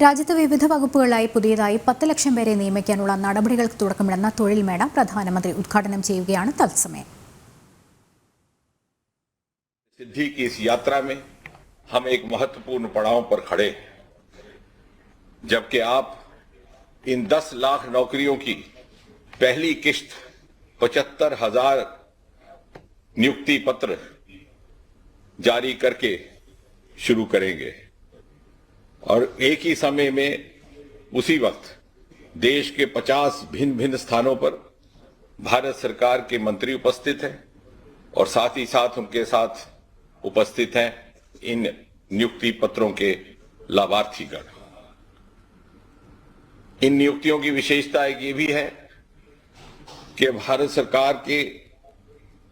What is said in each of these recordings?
രാജ്യത്തെ വിവിധ വകുപ്പുകളിലായി പുതിയതായി 10 ലക്ഷം പേരെ നിയമിക്കാനുള്ള നടപടികൾക്ക് തുടക്കമിടുന്ന തൊഴിൽ മേള പ്രധാനമന്ത്രി ഉദ്ഘാടനം ചെയ്യുകയാണ് തത്സമയം. सिद्धि की इस यात्रा में हम एक महत्वपूर्ण पड़ाव पर खड़े हैं, जबकि आप इन 10 लाख नौकरियों की पहली किश्त 75,000 नियुक्ति पत्र जारी करके शुरू करेंगे और एक ही समय में उसी वक्त देश के 50 भिन्न भिन्न स्थानों पर भारत सरकार के मंत्री उपस्थित हैं और साथ ही साथ उनके साथ उपस्थित हैं इन नियुक्ति पत्रों के लाभार्थीगण. इन नियुक्तियों की विशेषता एक ये भी है कि भारत सरकार के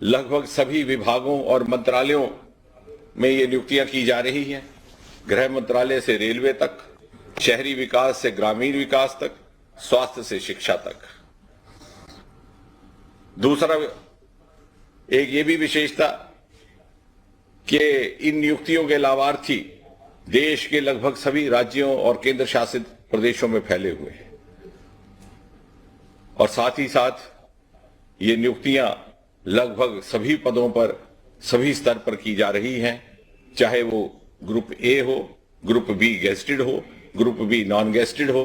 लगभग सभी विभागों और मंत्रालयों में ये नियुक्तियां की जा रही हैं. गृह मंत्रालय से रेलवे तक, शहरी विकास से ग्रामीण विकास तक, स्वास्थ्य से शिक्षा तक. दूसरा एक ये भी विशेषता कि इन नियुक्तियों के लाभार्थी देश के लगभग सभी राज्यों और केंद्र शासित प्रदेशों में फैले हुए हैं और साथ ही साथ ये नियुक्तियां लगभग सभी पदों पर सभी स्तर पर की जा रही हैं, चाहे वो ग्रुप ए हो, ग्रुप बी गेस्टेड हो, ग्रुप बी नॉन गेस्टेड हो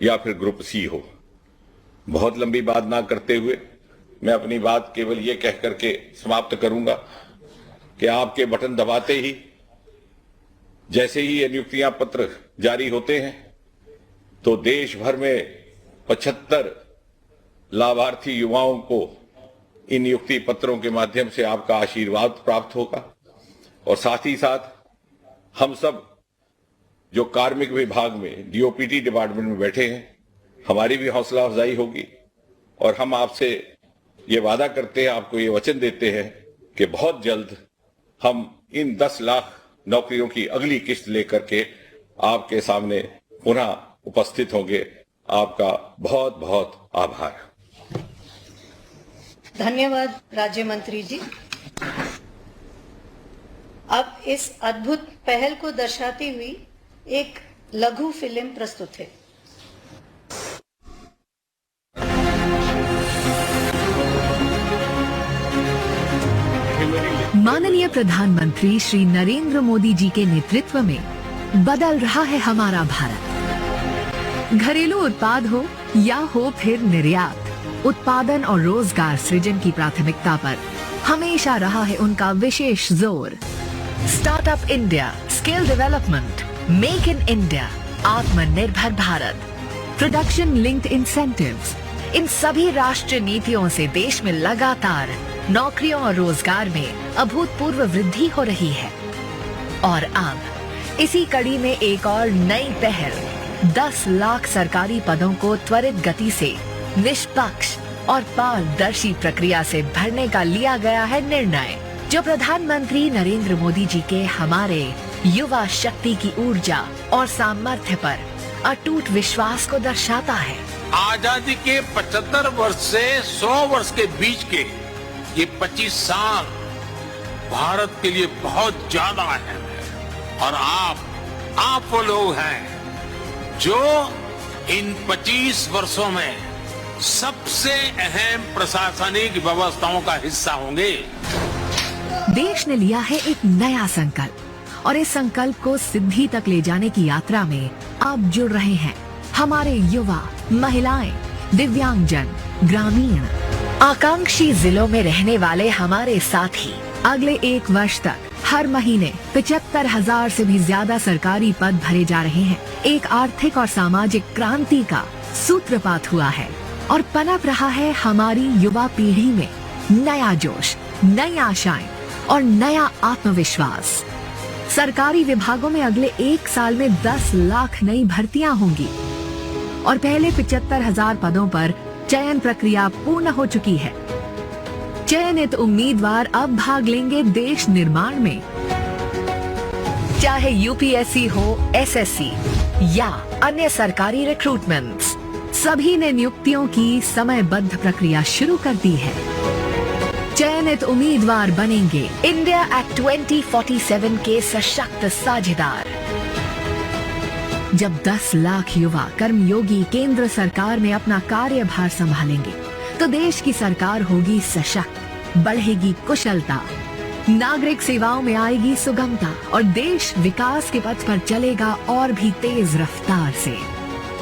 या फिर ग्रुप सी हो. बहुत लंबी बात ना करते हुए मैं अपनी बात केवल ये कह करके समाप्त करूंगा कि आपके बटन दबाते ही जैसे ही ये नियुक्तियां पत्र जारी होते हैं तो देश भर में 75 लाभार्थी युवाओं को इन नियुक्ति पत्रों के माध्यम से आपका आशीर्वाद प्राप्त होगा और साथ ही साथ हम सब जो कार्मिक विभाग में डीओपीटी डिपार्टमेंट में बैठे हैं, हमारी भी हौसला अफजाई होगी और हम आपसे ये वादा करते हैं, आपको ये वचन देते हैं कि बहुत जल्द हम इन 10 लाख नौकरियों की अगली किश्त लेकर के आपके सामने पुनः उपस्थित होंगे. आपका बहुत बहुत आभार. धन्यवाद राज्य मंत्री जी. अब इस अद्भुत पहल को दर्शाती हुई एक लघु फिल्म प्रस्तुत है. माननीय प्रधानमंत्री श्री नरेंद्र मोदी जी के नेतृत्व में बदल रहा है हमारा भारत. घरेलू उत्पाद हो या हो फिर निर्यात, उत्पादन और रोजगार सृजन की प्राथमिकता पर हमेशा रहा है उनका विशेष जोर. Startup India, skill development, make in India, आत्मनिर्भर भारत, प्रोडक्शन लिंक्ड इंसेंटिव्स, इन सभी राष्ट्रीय नीतियों से देश में लगातार नौकरियों और रोजगार में अभूतपूर्व वृद्धि हो रही है. और अब इसी कड़ी में एक और नई पहल 10 लाख सरकारी पदों को त्वरित गति से निष्पक्ष और पारदर्शी प्रक्रिया से भरने का लिया गया है निर्णय, जो प्रधानमंत्री नरेंद्र मोदी जी के हमारे युवा शक्ति की ऊर्जा और सामर्थ्य पर अटूट विश्वास को दर्शाता है. आजादी के 75 वर्ष से 100 वर्ष के बीच के ये 25 साल भारत के लिए बहुत ज्यादा अहम है और आप वो लोग हैं जो इन 25 वर्षों में सबसे अहम प्रशासनिक व्यवस्थाओं का हिस्सा होंगे. देश ने लिया है एक नया संकल्प और इस संकल्प को सिद्धि तक ले जाने की यात्रा में अब जुड़ रहे हैं हमारे युवा, महिलाएं, दिव्यांगजन, ग्रामीण, आकांक्षी जिलों में रहने वाले हमारे साथी. अगले 1 वर्ष तक हर महीने 75,000 से भी ज्यादा सरकारी पद भरे जा रहे हैं. एक आर्थिक और सामाजिक क्रांति का सूत्रपात हुआ है और पनप रहा है हमारी युवा पीढ़ी में नया जोश, नई आशाएं और नया आत्मविश्वास. सरकारी विभागों में अगले 1 साल में 10 लाख नई भर्तियां होंगी और पहले 75,000 पदों पर चयन प्रक्रिया पूर्ण हो चुकी है. चयनित उम्मीदवार अब भाग लेंगे देश निर्माण में. चाहे यूपीएससी हो, एसएससी या अन्य सरकारी रिक्रूटमेंट्स, सभी ने नियुक्तियों की समयबद्ध प्रक्रिया शुरू कर दी है. चयनित उम्मीदवार बनेंगे इंडिया एक्ट 2047 के सशक्त साझेदार. जब 10 लाख युवा कर्मयोगी केंद्र सरकार में अपना कार्यभार संभालेंगे तो देश की सरकार होगी सशक्त, बढ़ेगी कुशलता, नागरिक सेवाओं में आएगी सुगमता और देश विकास के पथ पर चलेगा और भी तेज रफ्तार से।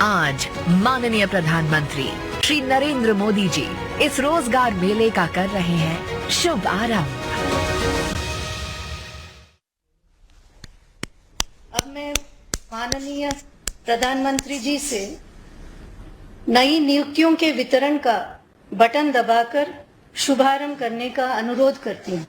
आज माननीय प्रधानमंत्री श्री नरेंद्र मोदी जी इस रोजगार मेले का कर रहे हैं शुभ आरंभ। अब मैं माननीय प्रधानमंत्री जी से नई नियुक्तियों के वितरण का बटन दबाकर शुभारंभ करने का अनुरोध करती हूँ।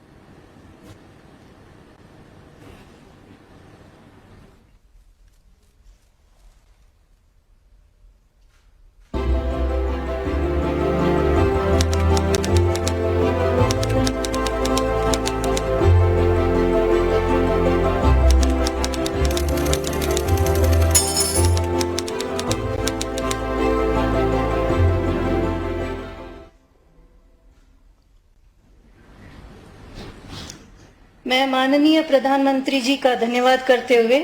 मैं माननीय प्रधानमंत्री जी का धन्यवाद करते हुए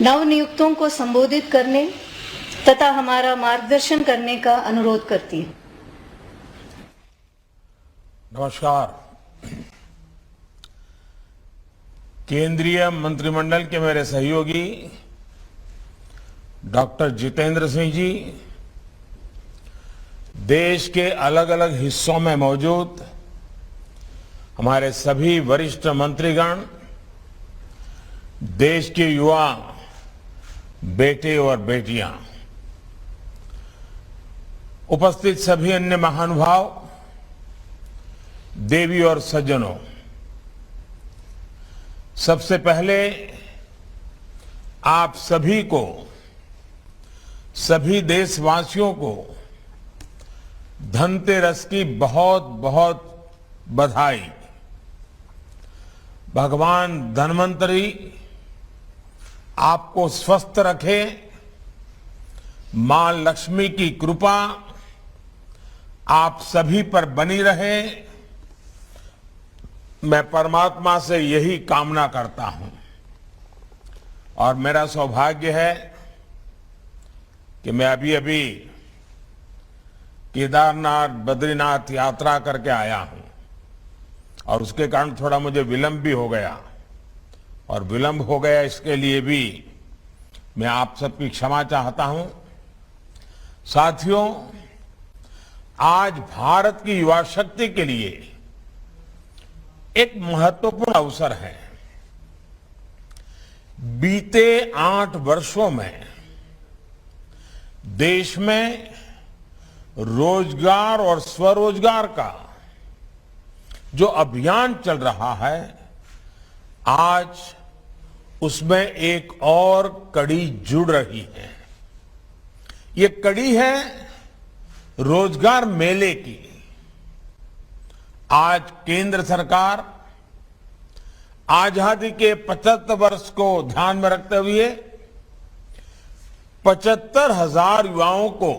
नवनियुक्तों को संबोधित करने तथा हमारा मार्गदर्शन करने का अनुरोध करती हूँ। नमस्कार। केंद्रीय मंत्रिमंडल के मेरे सहयोगी डॉक्टर जितेंद्र सिंह जी, देश के अलग अलग हिस्सों में मौजूद हमारे सभी वरिष्ठ मंत्रीगण, देश के युवा बेटे और बेटियां, उपस्थित सभी अन्य महानुभाव, देवी और सज्जनों, सबसे पहले आप सभी को, सभी देशवासियों को धनतेरस की बहुत बहुत बधाई। भगवान धन्वंतरी आपको स्वस्थ रखे, मां लक्ष्मी की कृपा आप सभी पर बनी रहे, मैं परमात्मा से यही कामना करता हूं। और मेरा सौभाग्य है कि मैं अभी अभी केदारनाथ बद्रीनाथ यात्रा करके आया हूं और उसके कारण थोड़ा मुझे विलंब भी हो गया, और विलंब हो गया इसके लिए भी मैं आप सबकी क्षमा चाहता हूं। साथियों, आज भारत की युवा शक्ति के लिए एक महत्वपूर्ण अवसर है। बीते 8 वर्षों में देश में रोजगार और स्वरोजगार का जो अभियान चल रहा है, आज उसमें एक और कड़ी जुड़ रही है। ये कड़ी है रोजगार मेले की। आज केंद्र सरकार आजादी के 75 वर्ष को ध्यान में रखते हुए 75,000 युवाओं को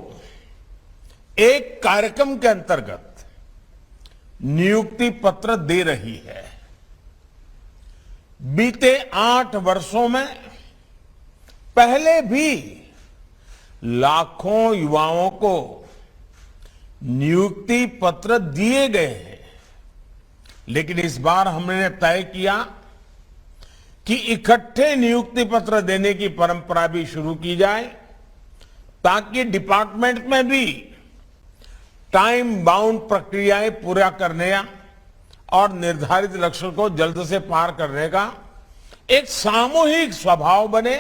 एक कार्यक्रम के अंतर्गत नियुक्ति पत्र दे रही है। बीते 8 वर्षों में पहले भी लाखों युवाओं को नियुक्ति पत्र दिए गए हैं, लेकिन इस बार हमने तय किया कि इकट्ठे नियुक्ति पत्र देने की परंपरा भी शुरू की जाए, ताकि डिपार्टमेंट में भी टाइम बाउंड प्रक्रियाएं पूरा करने और निर्धारित लक्ष्य को जल्द से पार करने का एक सामूहिक स्वभाव बने,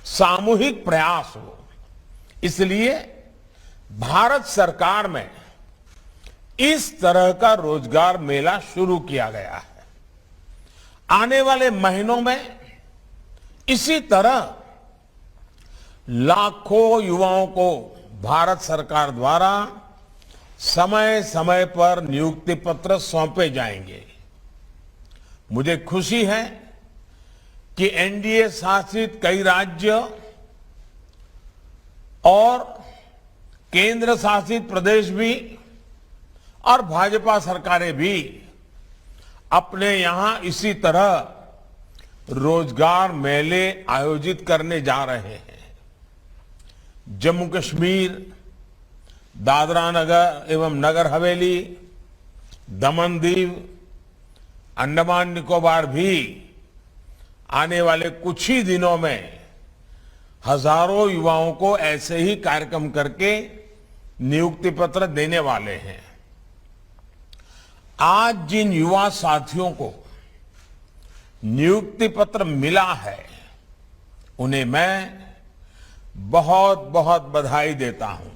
सामूहिक प्रयास हो। इसलिए भारत सरकार में इस तरह का रोजगार मेला शुरू किया गया है। आने वाले महीनों में इसी तरह लाखों युवाओं को भारत सरकार द्वारा समय समय पर नियुक्ति पत्र सौंपे जाएंगे। मुझे खुशी है कि एनडीए शासित कई राज्य और केंद्र शासित प्रदेश भी और भाजपा सरकारें भी अपने यहां इसी तरह रोजगार मेले आयोजित करने जा रहे हैं। जम्मू कश्मीर, दादरा नगर एवं नगर हवेली, दमन दीव, अंडमान निकोबार भी आने वाले कुछ ही दिनों में हजारों युवाओं को ऐसे ही कार्यक्रम करके नियुक्ति पत्र देने वाले हैं। आज जिन युवा साथियों को नियुक्ति पत्र मिला है, उन्हें मैं बहुत बहुत बधाई देता हूं।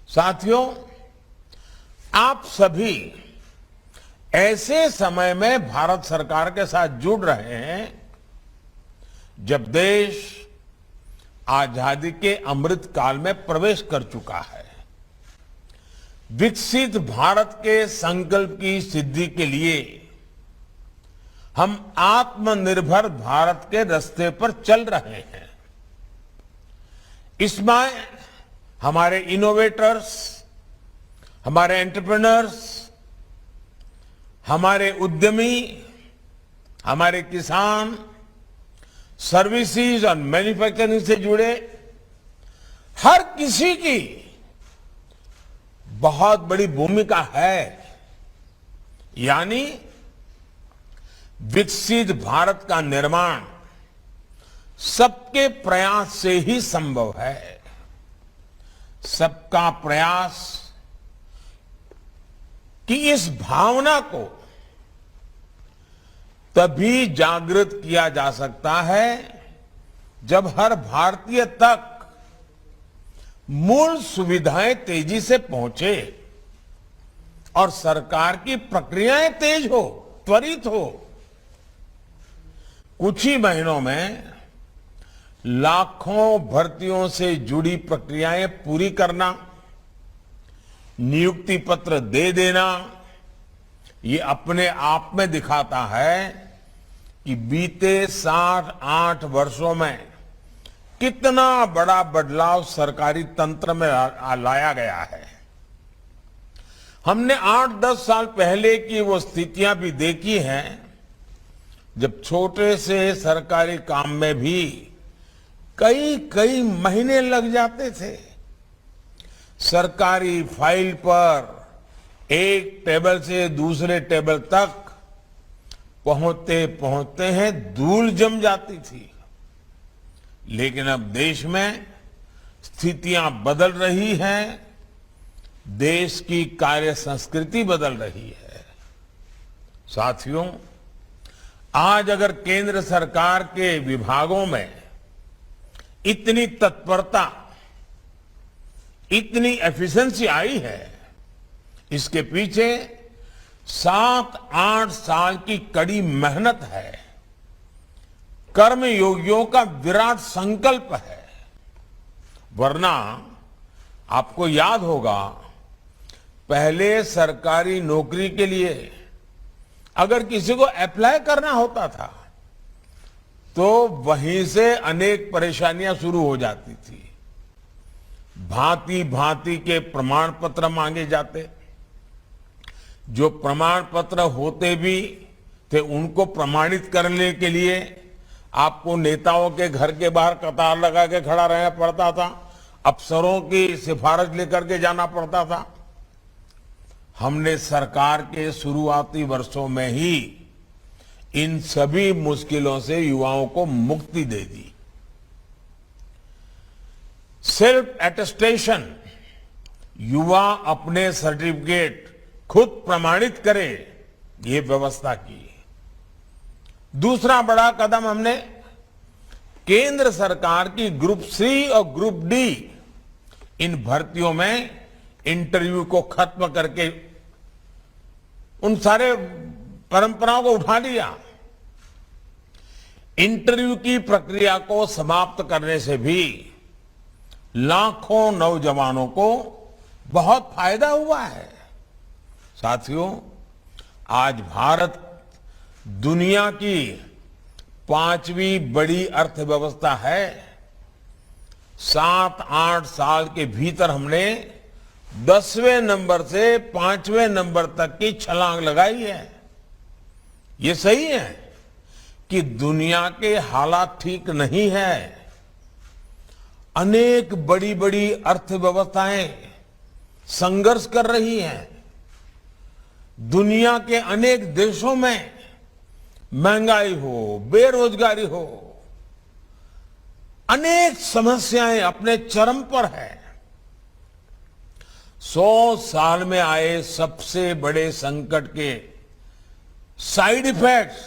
साथियों, आप सभी ऐसे समय में भारत सरकार के साथ जुड़ रहे हैं जब देश आजादी के अमृत काल में प्रवेश कर चुका है। विकसित भारत के संकल्प की सिद्धि के लिए हम आत्मनिर्भर भारत के रास्ते पर चल रहे हैं। इसमें हमारे इनोवेटर्स, हमारे एंटरप्रेन्योर्स, हमारे उद्यमी, हमारे किसान, सर्विसेज और मैन्युफैक्चरिंग से जुड़े हर किसी की बहुत बड़ी भूमिका है। यानी विकसित भारत का निर्माण सबके प्रयास से ही संभव है। सबका प्रयास कि इस भावना को तभी जागृत किया जा सकता है जब हर भारतीय तक मूल सुविधाएं तेजी से पहुंचे और सरकार की प्रक्रियाएं तेज हो, त्वरित हो। कुछ ही महीनों में लाखों भर्तियों से जुड़ी प्रक्रियाएं पूरी करना, नियुक्ति पत्र दे देना, ये अपने आप में दिखाता है कि बीते 7-8 वर्षों में कितना बड़ा बदलाव सरकारी तंत्र में लाया गया है। हमने 8-10 साल पहले की वो स्थितियां भी देखी हैं जब छोटे से सरकारी काम में भी कई महीने लग जाते थे। सरकारी फाइल पर एक टेबल से दूसरे टेबल तक पहुंचते पहुंचते हैं धूल जम जाती थी। लेकिन अब देश में स्थितियां बदल रही हैं, देश की कार्य संस्कृति बदल रही है। साथियों, आज अगर केंद्र सरकार के विभागों में इतनी तत्परता, इतनी एफिशिएंसी आई है, इसके पीछे 7-8 साल की कड़ी मेहनत है, कर्मयोगियों का विराट संकल्प है। वरना आपको याद होगा, पहले सरकारी नौकरी के लिए अगर किसी को अप्लाई करना होता था तो वहीं से अनेक परेशानियां शुरू हो जाती थी। भांति भांति के प्रमाण पत्र मांगे जाते, जो प्रमाण पत्र होते भी थे उनको प्रमाणित करने के लिए आपको नेताओं के घर के बाहर कतार लगा के खड़ा रहना पड़ता था, अफसरों की सिफारिश लेकर के जाना पड़ता था। हमने सरकार के शुरुआती वर्षों में ही इन सभी मुश्किलों से युवाओं को मुक्ति दे दी। सेल्फ अटेस्टेशन, युवा अपने सर्टिफिकेट खुद प्रमाणित करे, ये व्यवस्था की। दूसरा बड़ा कदम हमने केंद्र सरकार की ग्रुप सी और ग्रुप डी इन भर्तियों में इंटरव्यू को खत्म करके उन सारे परंपराओं को उठा लिया। इंटरव्यू की प्रक्रिया को समाप्त करने से भी लाखों नौजवानों को बहुत फायदा हुआ है। साथियों, आज भारत दुनिया की 5वीं बड़ी अर्थव्यवस्था है। 7-8 साल के भीतर हमने 10वें नंबर से 5वें नंबर तक की छलांग लगाई है। ये सही है कि दुनिया के हालात ठीक नहीं है। अनेक बड़ी बड़ी अर्थव्यवस्थाएं संघर्ष कर रही हैं। दुनिया के अनेक देशों में महंगाई हो, बेरोजगारी हो, अनेक समस्याएं अपने चरम पर है। 100 साल में आए सबसे बड़े संकट के साइड इफेक्ट्स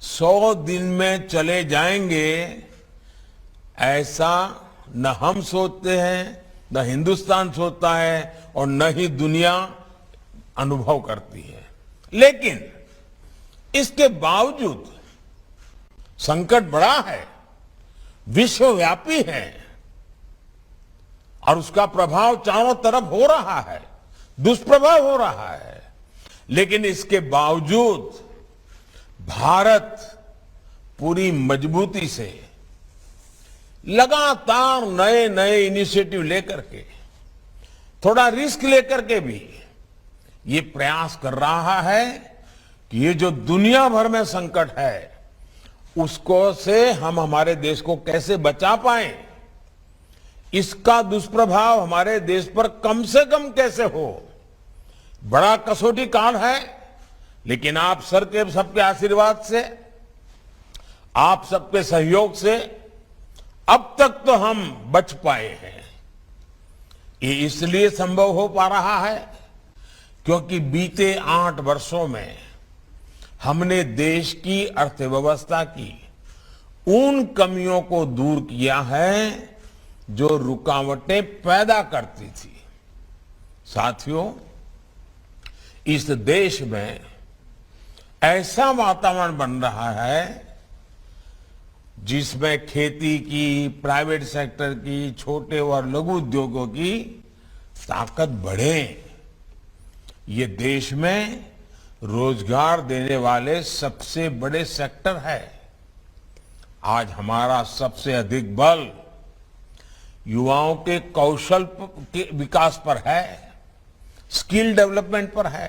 100 दिन में चले जाएंगे, ऐसा न हम सोचते हैं, न हिंदुस्तान सोचता है और न ही दुनिया अनुभव करती है। लेकिन इसके बावजूद संकट बड़ा है, विश्वव्यापी है और उसका प्रभाव चारों तरफ हो रहा है, दुष्प्रभाव हो रहा है। लेकिन इसके बावजूद भारत पूरी मजबूती से लगातार नए नए इनिशिएटिव लेकर के, थोड़ा रिस्क लेकर के भी ये प्रयास कर रहा है कि ये जो दुनिया भर में संकट है उसको से हम हमारे देश को कैसे बचा पाएं, इसका दुष्प्रभाव हमारे देश पर कम से कम कैसे हो। बड़ा कसौटी काल है, लेकिन आप सबके आशीर्वाद से, आप सबके सहयोग से अब तक तो हम बच पाए हैं। ये इसलिए संभव हो पा रहा है क्योंकि बीते 8 वर्षों में हमने देश की अर्थव्यवस्था की उन कमियों को दूर किया है जो रुकावटें पैदा करती थी। साथियों, इस देश में ऐसा वातावरण बन रहा है जिसमें खेती की, प्राइवेट सेक्टर की, छोटे और लघु उद्योगों की ताकत बढ़े। ये देश में रोजगार देने वाले सबसे बड़े सेक्टर है। आज हमारा सबसे अधिक बल युवाओं के कौशल के विकास पर है, स्किल डेवलपमेंट पर है।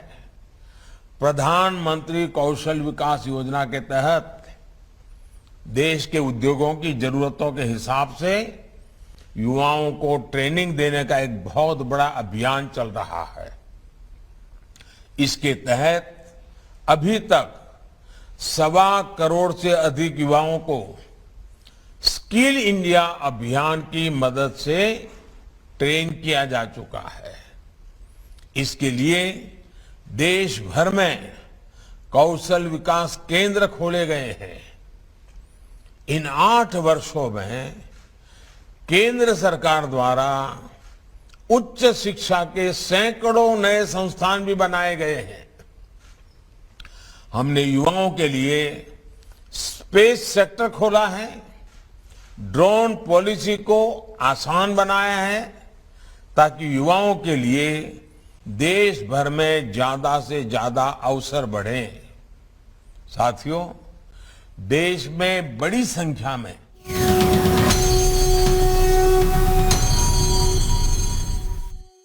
प्रधानमंत्री कौशल विकास योजना के तहत देश के उद्योगों की जरूरतों के हिसाब से युवाओं को ट्रेनिंग देने का एक बहुत बड़ा अभियान चल रहा है। इसके तहत अभी तक 1.25 करोड़ से अधिक युवाओं को स्किल इंडिया अभियान की मदद से ट्रेन किया जा चुका है। इसके लिए देश भर में कौशल विकास केंद्र खोले गए हैं। इन 8 वर्षों में केंद्र सरकार द्वारा उच्च शिक्षा के सैकड़ों नए संस्थान भी बनाए गए हैं। हमने युवाओं के लिए स्पेस सेक्टर खोला है, ड्रोन पॉलिसी को आसान बनाया है ताकि युवाओं के लिए देश भर में ज्यादा से ज्यादा अवसर बढ़े। साथियों, देश में बड़ी संख्या में